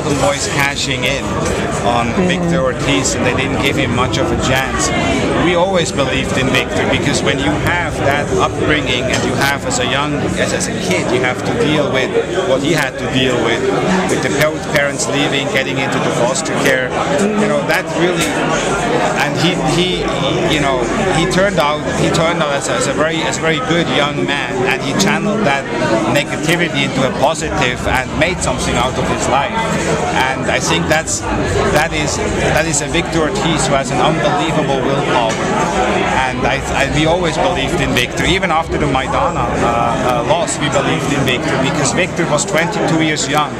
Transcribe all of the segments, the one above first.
local boys cashing in on Victor Ortiz, and they didn't give him much of a chance. We always believed in Victor, because when you have that upbringing and you have as a kid, you have to deal with what he had to deal with the parents leaving, getting into the foster care. That really, and he turned out as a very good young man, and he channeled that negativity into a positive and made something out of his life. And I think that is a Victor Ortiz who has an unbelievable willpower. And we always believed in Victor. Even after the Maidana loss, we believed in Victor, because Victor was 22 years young.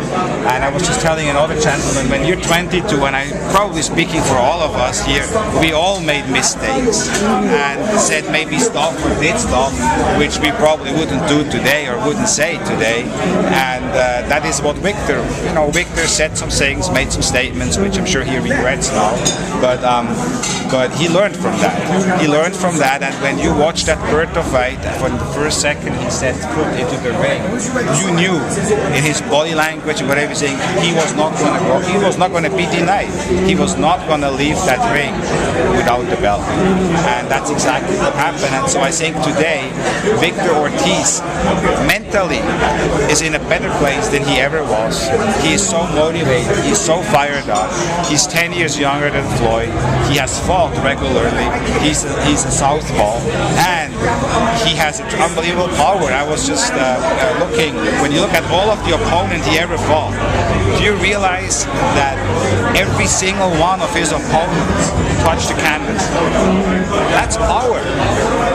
And I was just telling another gentleman, when you're 22, and I'm probably speaking for all of us here, we all made mistakes and said maybe stuff or did stuff which we probably wouldn't do today or wouldn't say today. And that is what Victor, Victor said some things, made some statements, which I'm sure he regrets now. But he learned from that. And when you watch that Berto fight, from the first second he set foot into the ring, you knew in his body language and whatever saying he was not going to go. He was not going to be denied. He was not going to leave that ring without the belt. And that's exactly what happened. And so I think today Victor Ortiz mentally is in a better place than he ever was. He is so motivated. He's so fired up. He's 10 years younger than Floyd. He has fought regularly. He's a southpaw, and he has an unbelievable power. I was just looking, when you look at all of the opponents he ever fought, do you realize that every single one of his opponents touched the canvas? That's power.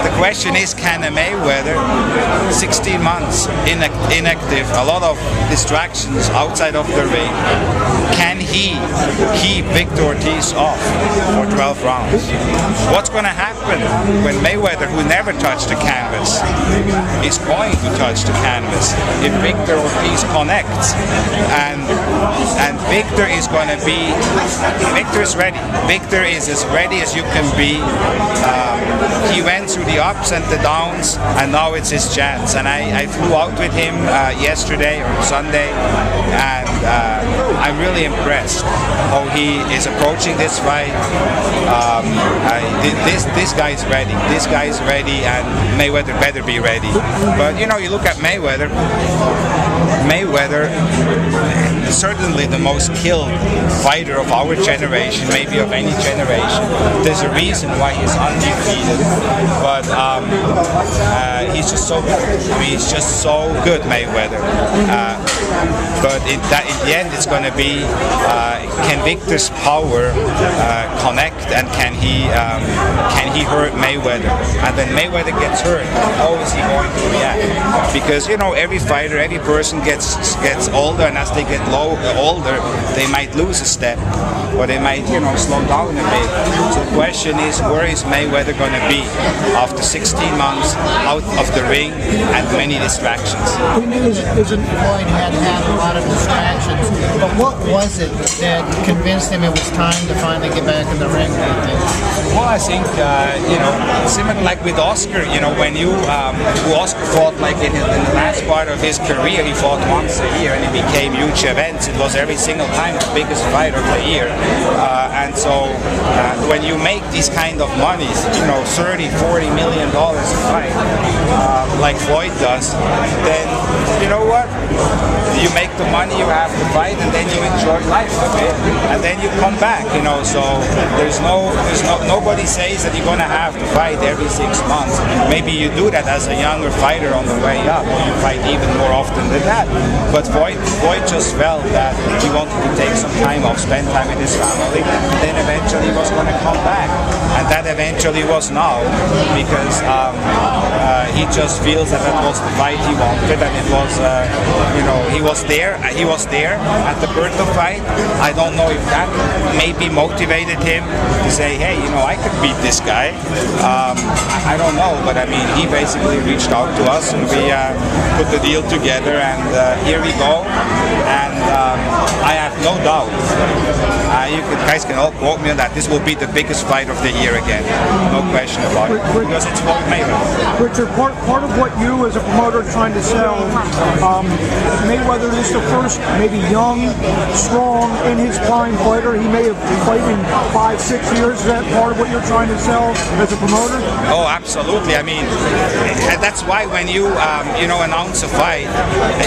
The question is, can a Mayweather, 16 months inactive, a lot of distractions outside of the ring, can he keep Victor Ortiz off for 12 rounds? What's going to happen when Mayweather, who never touched the canvas, is going to touch the canvas? If Victor Ortiz connects, and Victor is going to be, Victor is ready. Victor is as ready as you can be. He went through the ups and the downs, and now it's his chance. And I flew out with him yesterday or Sunday, and I'm really impressed how he is approaching this fight. This guy's ready. This guy's ready, and Mayweather better be ready. But you look at Mayweather. Mayweather, certainly the most skilled fighter of our generation, maybe of any generation. There's a reason why he's undefeated, but he's just so good. I mean, he's just so good, Mayweather. But in the end, it's going to be can Victor's power connect, and can he hurt Mayweather? And when Mayweather gets hurt, how is he going to react? Because every fighter, every person gets older, and as they get older, they might lose a step, or they might slow down a bit. So the question is, where is Mayweather going to be after 16 months out of the ring and many distractions? We knew that Floyd had a lot of distractions, but what was it that convinced him it was time to finally get back in the ring? Well, I think similar like with Oscar. When Oscar fought like in the last part of his career, he fought once a year, and it became huge events. It was every single time the biggest fight of the year. And so when you make these kind of monies, $30–40 million a fight, like Floyd does, then you know what? You make the money, you have to fight, and then you enjoy life a bit, and then you come back. So nobody says that you're going to have to fight every 6 months. Maybe you do that as a younger fighter on the way up, or you fight even more often than that. But Floyd just felt that he wanted to take some time off, spend time with his family, and then eventually he was going to come back. And that eventually was now, because he just feels that was the fight he wanted, and it was, he was there at the Berto fight. I don't know if that maybe motivated him to say, hey, I could beat this guy. I don't know, but I mean, he basically reached out to us, and we put the deal together, and here we go. And I have no doubt. You could guys can all quote me on that. This will be the biggest fight of the year again, no question about it, because it's Floyd Mayweather. Richard, part of what you as a promoter are trying to sell, Mayweather is the first, maybe young, strong, in his prime fighter. He may have fought in 5-6 years. Is that part of what you're trying to sell as a promoter? Oh, absolutely. I mean, that's why when you announce a fight,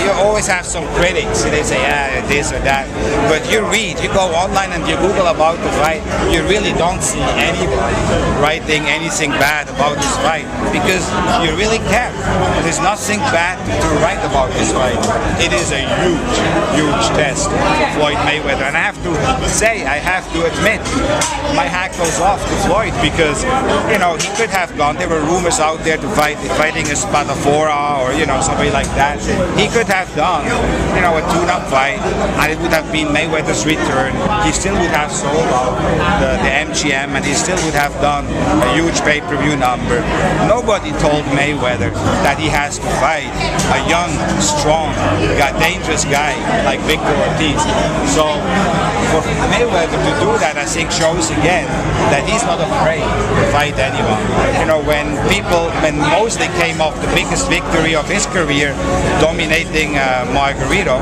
you always have some critics. They say, this or that. But you go online and you Google about the fight, you really don't see anybody writing anything bad about this fight, because you really can't. There's nothing bad to write about this fight. It is a huge test for Floyd Mayweather. And I have to say, I have to admit, my hat goes off to Floyd, because, he could have gone. There were rumors out there to fighting a Spadafora or, somebody like that. He could have done, a tune-up fight, and it would have been Mayweather's return. He still would have sold out the MGM, and he still would have done a huge pay-per-view number. Nobody told Mayweather that he has to fight a young, strong, dangerous guy like Victor Ortiz. So for Mayweather to do that, I think shows again that he's not afraid to fight anyone. When Mosley came off the biggest victory of his career, dominating Margarito,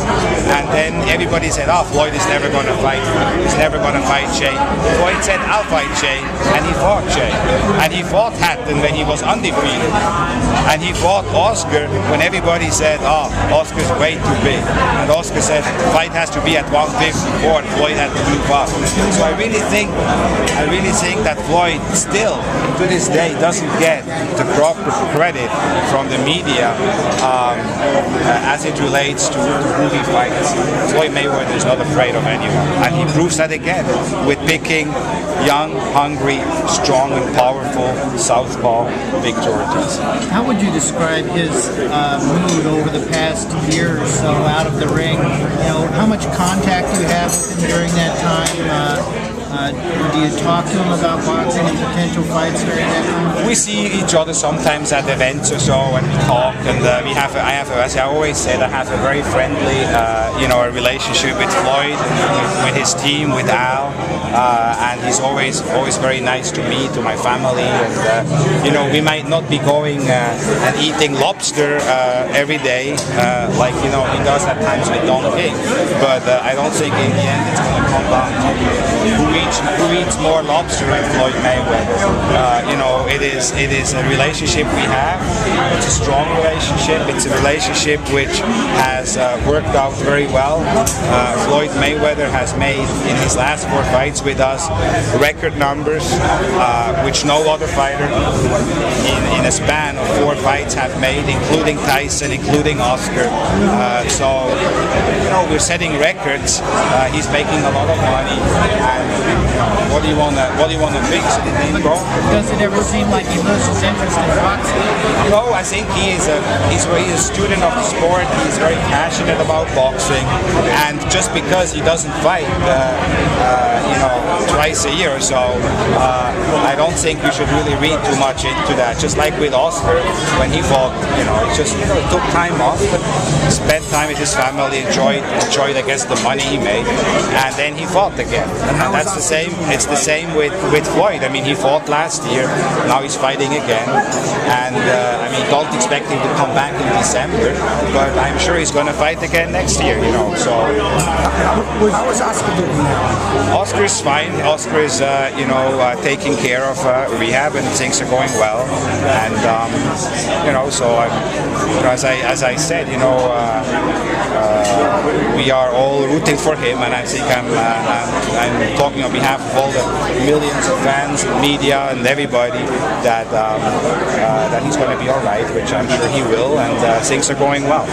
and then everybody said, Floyd is never going to fight. He's never going to fight Shay. Floyd said, I'll fight Shay, and he fought Shay. And he fought Hatton when he was undefeated. And he fought Oscar when everybody said, Oscar's way too big. And Oscar said, the fight has to be at 154, and Floyd had to move up. So I really think that Floyd still, to this day, doesn't get the proper credit from the media as it relates to who he fights. Floyd Mayweather is not afraid of anyone, and he proves that again with picking young, hungry, strong, and powerful southpaw Victor Ortiz. How would you describe his mood over the past year or so out of the ring? How much contact do you have with him during that time? Do you talk to him about boxing and potential fights during that time? We see each other sometimes at events or so, and we talk. And as I always said, I have a very friendly, a relationship with Floyd, with his team, with Al, and he's always very nice to me, to my family. And we might not be going and eating lobster every day, like he does at times with Don King. But I don't think in the end it's going to come down to who eats more lobster than Floyd Mayweather. It is a relationship we have. It's a strong relationship. It's a relationship which has worked out very well. Floyd Mayweather has made, in his last 4 fights with us, record numbers, which no other fighter in a span of 4 fights have made, including Tyson, including Oscar. So we're setting records. He's making a lot of money. And what do you want to fix? Does it ever seem like he loses interest in boxing? No, I think he's a student of the sport. He's very passionate about boxing, and just because he doesn't fight, twice a year or so, I don't think we should really read too much into that. Just like with Oscar, when he fought, he took time off, but spent time with his family, enjoyed, I guess, the money he made, and then he fought again. And that's the same. It's the same with Floyd. I mean, he fought last year. Now he's fighting again, and don't expect him to come back in December, but I'm sure he's going to fight again next year. So how is Oscar doing now? Oscar's fine. Oscar is taking care of rehab, and things are going well. And so as I said, we are all rooting for him, and I think I'm talking on behalf of all the millions of fans, media, and everybody that he's going to be all right, which I'm sure he will, and things are going well.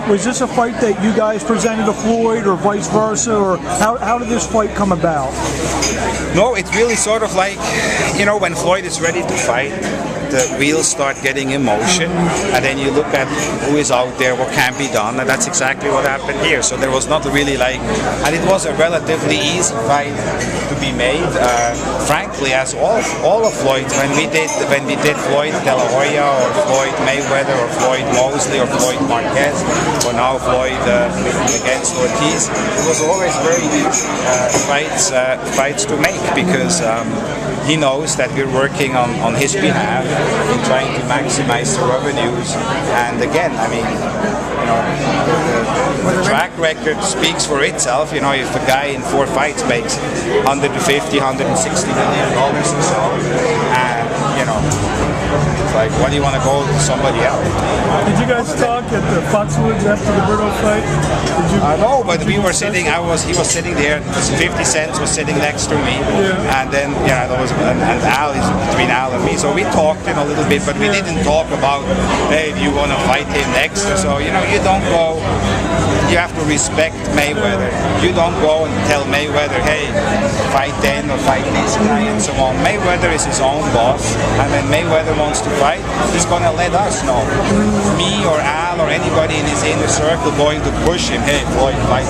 Was this a fight that you guys presented to Floyd, or vice versa, or how did this fight come about? No, it's really sort of like, when Floyd is ready to fight, the wheels start getting in motion, and then you look at who is out there, what can be done, and that's exactly what happened here. So there was not really like, and it was a relatively easy fight to be made. Frankly, as all of Floyd, when we did Floyd De La Hoya or Floyd Mayweather or Floyd Mosley or Floyd Marquez or now Floyd against Ortiz, it was always very easy fights to make because he knows that we're working on his behalf in trying to maximize the revenues. And again, I mean, you know, the track record speaks for itself. You know, if a guy in 4 fights makes $150, $160 million or so, and you know, it's like, what do you want to go to somebody else? Did you guys talk at the Foxwoods after the Berto fight? No, but we were sitting. He was sitting there. 50 Cent was sitting next to me, and then there was and Al is between Al and me. So we talked a little bit, but we didn't talk about, hey, do you want to fight him next? So you know, you don't go. You have to respect Mayweather. You don't go and tell Mayweather, hey, fight then or fight this guy and so on. Mayweather is his own boss, and when Mayweather wants to fight, he's gonna let us know. Me or Al or anybody in his inner circle going to push him, hey, Floyd, fight.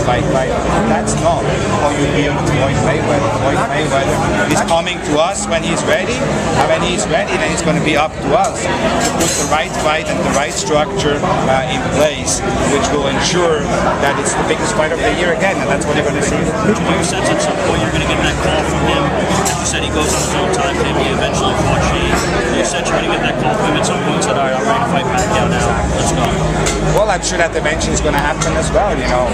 That's not how you deal with Floyd Mayweather. Floyd Mayweather is coming to us when he's ready, and when he's ready, then it's going to be up to us to put the right fight and the right structure in place, which will ensure that it's the biggest fight of the year again, and that's what you're going to see. Do you sense at some point you're going to get that call from him? You said he goes on his own time, maybe eventually fought Schaefer. You said you're going to get that call from him at some point and said, all right, I'm ready to fight Pacquiao now. Let's go. Well, I'm sure that eventually is going to happen as well, you know.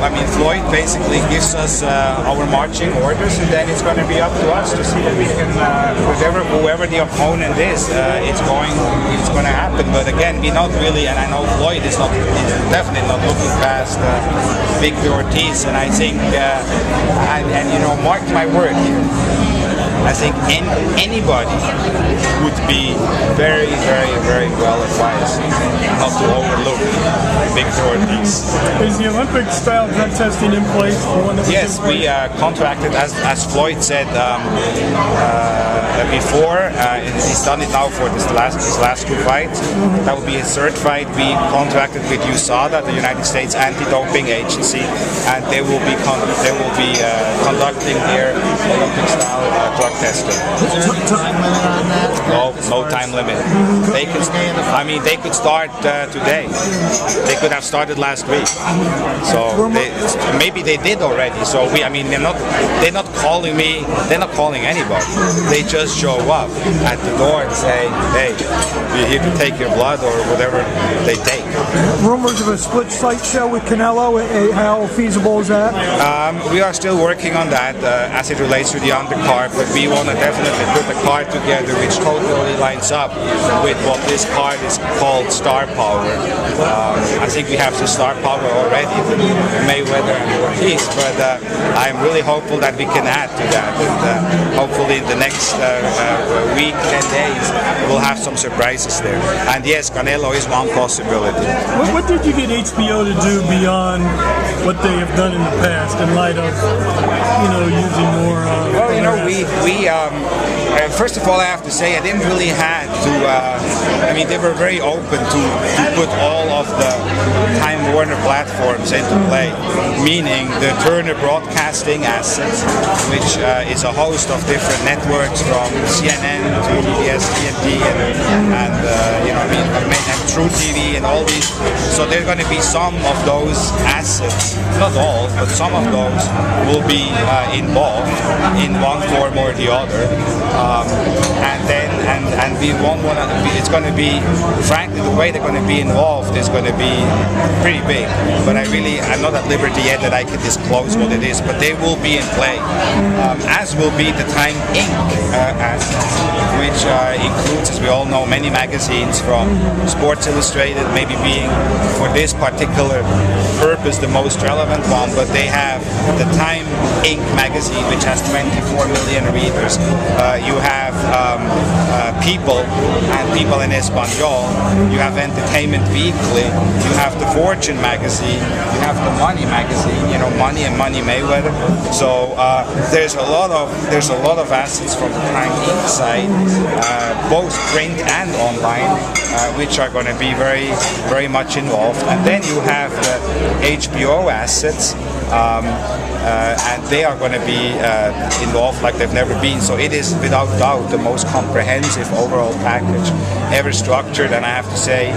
I mean, Floyd basically gives us our marching orders, and then it's going to be up to us to see that we can, whoever the opponent is, it's going to happen. But again, we're not really, and I know Floyd is definitely not looking past Victor Ortiz, and I think, and you know, mark my word here, I think anybody would be very, very, very well advised not to overlook Victor Ortiz. Is the Olympic-style drug testing in place? Yes, we contracted, as Floyd said before, he's done it now for his last 2 fights. That will be his 3rd fight. We contracted with USADA, the United States Anti-Doping Agency, and they will be conducting their Olympic-style drug testing. Is there any time limit on that? No time limit. They could start today. They could have started last week. So maybe they did already. So they're not calling me. They're not calling anybody. They just show up at the door and say, hey, we're here to take your blood or whatever they take. Rumors of a split site show with Canelo. How feasible is that? We are still working on that as it relates to the undercard, but we want to definitely put a card together which totally lines up with what this card is called star power. I think we have the star power already with Mayweather and Ortiz, but I'm really hopeful that we can add to that, and hopefully in the next week, 10 days, we'll have some surprises there. And yes, Canelo is one possibility. What did you get HBO to do beyond what they have done in the past in light of, using more? Well, first of all, I have to say I didn't really have to. They were very open to put all of the Time Warner platforms into play, meaning the Turner Broadcasting assets, which is a host of different networks from CNN to TBS, TNT, and True TV and all these. So there are going to be some of those assets, not all, but some of those will be involved in one form or the other. And we won't want to. It's going to be, frankly, the way they're going to be involved is going to be pretty big. But I'm not at liberty yet that I can disclose what it is. But they will be in play, as will be the Time Inc. assets, which includes, as we all know, many magazines from Sports Illustrated, maybe being for this particular purpose the most relevant one. But they have the Time Inc. magazine, which has 24 million readers. You have People and People in Espanol. You have Entertainment Weekly. You have the Fortune magazine. You have the Money magazine. You know, Money and Money Mayweather. So there's a lot of assets from the Time Inc. side, both print and online, which are going to be very much involved. And then you have the HBO assets. And they are going to be involved like they've never been. So it is without doubt the most comprehensive overall package ever structured, and I have to say